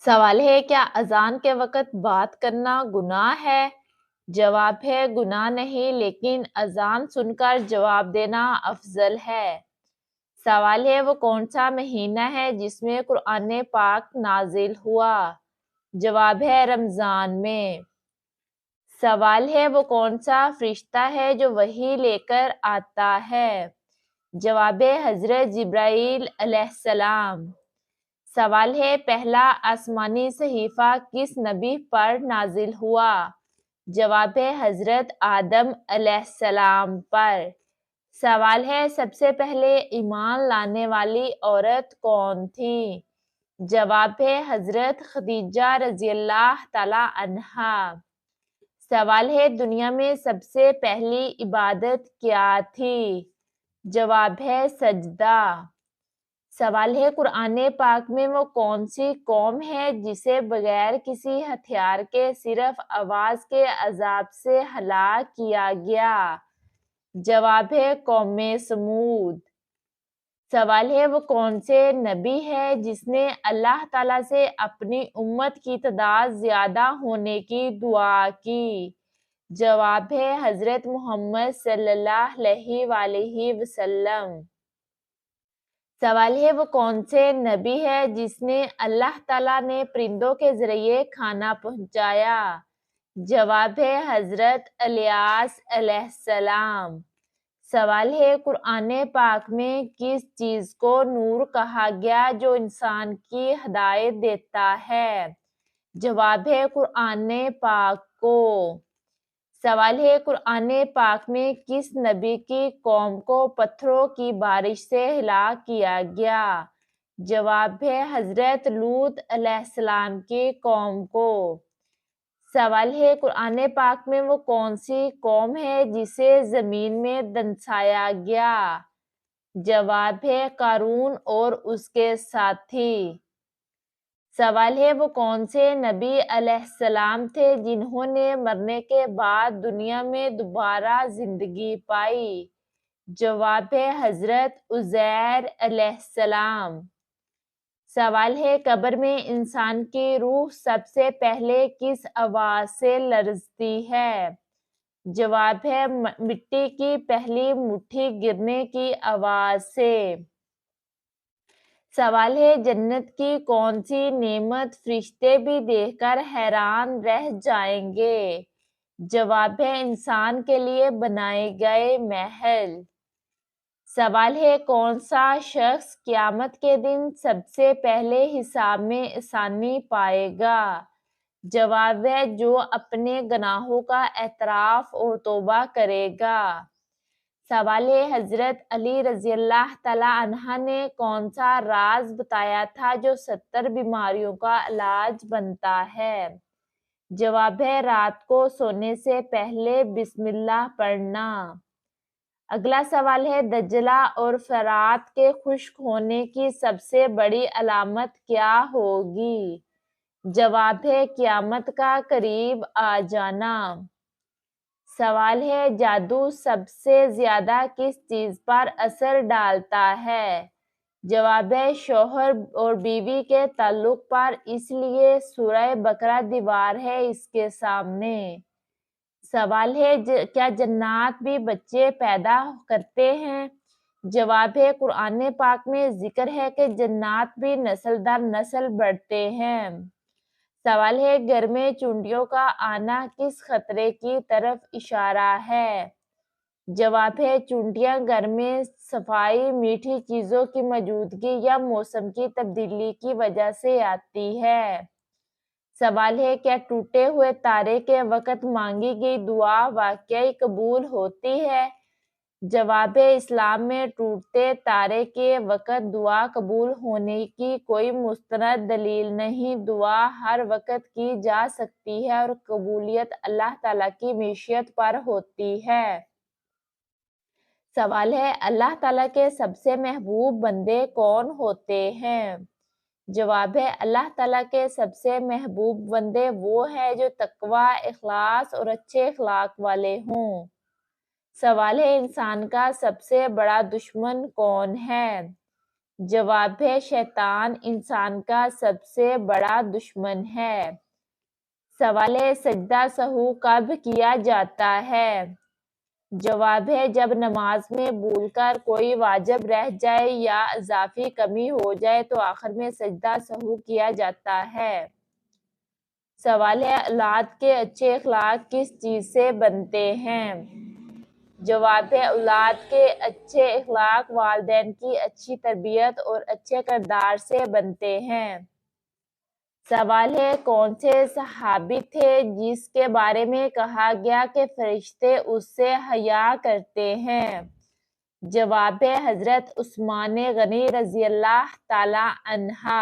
سوال ہے کیا اذان کے وقت بات کرنا گناہ ہے؟ جواب ہے گناہ نہیں، لیکن اذان سن کر جواب دینا افضل ہے۔ سوال ہے وہ کون سا مہینہ ہے جس میں قرآن پاک نازل ہوا؟ جواب ہے رمضان میں۔ سوال ہے وہ کون سا فرشتہ ہے جو وحی لے کر آتا ہے؟ جواب ہے حضرت جبرائیل علیہ السلام۔ سوال ہے پہلا آسمانی صحیفہ کس نبی پر نازل ہوا؟ جواب ہے حضرت آدم علیہ السلام پر۔ سوال ہے سب سے پہلے ایمان لانے والی عورت کون تھی؟ جواب ہے حضرت خدیجہ رضی اللہ تعالی عنہا۔ سوال ہے دنیا میں سب سے پہلی عبادت کیا تھی؟ جواب ہے سجدہ۔ سوال ہے قرآن پاک میں وہ کون سی قوم ہے جسے بغیر کسی ہتھیار کے صرف آواز کے عذاب سے ہلاک کیا گیا؟ جواب ہے قوم سمود۔ سوال ہے وہ کون سے نبی ہے جس نے اللہ تعالیٰ سے اپنی امت کی تعداد زیادہ ہونے کی دعا کی؟ جواب ہے حضرت محمد صلی اللہ علیہ وآلہ وسلم۔ سوال ہے وہ کون سے نبی ہے جس نے اللہ تعالیٰ نے پرندوں کے ذریعے کھانا پہنچایا؟ جواب ہے حضرت الیاس علیہ السلام۔ سوال ہے قرآن پاک میں کس چیز کو نور کہا گیا جو انسان کی ہدایت دیتا ہے؟ جواب ہے قرآن پاک کو۔ سوال ہے قرآن پاک میں کس نبی کی قوم کو پتھروں کی بارش سے ہلاک کیا گیا؟ جواب ہے حضرت لوط علیہ السلام کی قوم کو۔ سوال ہے قرآن پاک میں وہ کون سی قوم ہے جسے زمین میں دنسایا گیا؟ جواب ہے قارون اور اس کے ساتھی۔ سوال ہے وہ کون سے نبی علیہ السلام تھے جنہوں نے مرنے کے بعد دنیا میں دوبارہ زندگی پائی؟ جواب ہے حضرت عزیر علیہ السلام۔ سوال ہے قبر میں انسان کی روح سب سے پہلے کس آواز سے لرزتی ہے؟ جواب ہے مٹی کی پہلی مٹھی گرنے کی آواز سے۔ سوال ہے جنت کی کون سی نعمت فرشتے بھی دیکھ کر حیران رہ جائیں گے؟ جواب ہے انسان کے لیے بنائے گئے محل۔ سوال ہے کون سا شخص قیامت کے دن سب سے پہلے حساب میں آسانی پائے گا؟ جواب ہے جو اپنے گناہوں کا اعتراف اور توبہ کرے گا۔ سوال ہے حضرت علی رضی اللہ تعالی عنہ نے کون سا راز بتایا تھا جو 70 بیماریوں کا علاج بنتا ہے؟ جواب ہے رات کو سونے سے پہلے بسم اللہ پڑھنا۔ اگلا سوال ہے دجلہ اور فرات کے خشک ہونے کی سب سے بڑی علامت کیا ہوگی؟ جواب ہے قیامت کا قریب آ جانا۔ سوال ہے جادو سب سے زیادہ کس چیز پر اثر ڈالتا ہے؟ جواب ہے شوہر اور بیوی کے تعلق پر، اس لیے سورہ بقرہ دیوار ہے اس کے سامنے۔ سوال ہے کیا جنات بھی بچے پیدا کرتے ہیں؟ جواب ہے قرآن پاک میں ذکر ہے کہ جنات بھی نسل در نسل بڑھتے ہیں۔ سوال ہے گھر میں چونٹیوں کا آنا کس خطرے کی طرف اشارہ ہے؟ جواب ہے چونٹیاں گھر میں صفائی، میٹھی چیزوں کی موجودگی یا موسم کی تبدیلی کی وجہ سے آتی ہے۔ سوال ہے کیا ٹوٹے ہوئے تارے کے وقت مانگی گئی دعا واقعی قبول ہوتی ہے؟ جواب ہے اسلام میں ٹوٹتے تارے کے وقت دعا قبول ہونے کی کوئی مستند دلیل نہیں۔ دعا ہر وقت کی جا سکتی ہے اور قبولیت اللہ تعالیٰ کی مشیت پر ہوتی ہے۔ سوال ہے اللہ تعالیٰ کے سب سے محبوب بندے کون ہوتے ہیں؟ جواب ہے اللہ تعالیٰ کے سب سے محبوب بندے وہ ہیں جو تقوی، اخلاص اور اچھے اخلاق والے ہوں۔ سوال ہے انسان کا سب سے بڑا دشمن کون ہے؟ جواب ہے شیطان انسان کا سب سے بڑا دشمن ہے۔ سوال ہے سجدہ سہو کب کیا جاتا ہے؟ جواب ہے جب نماز میں بھول کر کوئی واجب رہ جائے یا اضافی کمی ہو جائے تو آخر میں سجدہ سہو کیا جاتا ہے۔ سوال ہے اولاد کے اچھے اخلاق کس چیز سے بنتے ہیں؟ جواب ہے اولاد کے اچھے اخلاق والدین کی اچھی تربیت اور اچھے کردار سے بنتے ہیں۔ سوال ہے کون سے صحابی تھے جس کے بارے میں کہا گیا کہ فرشتے اس سے حیا کرتے ہیں؟ جواب ہے حضرت عثمان غنی رضی اللہ تعالی عنہ۔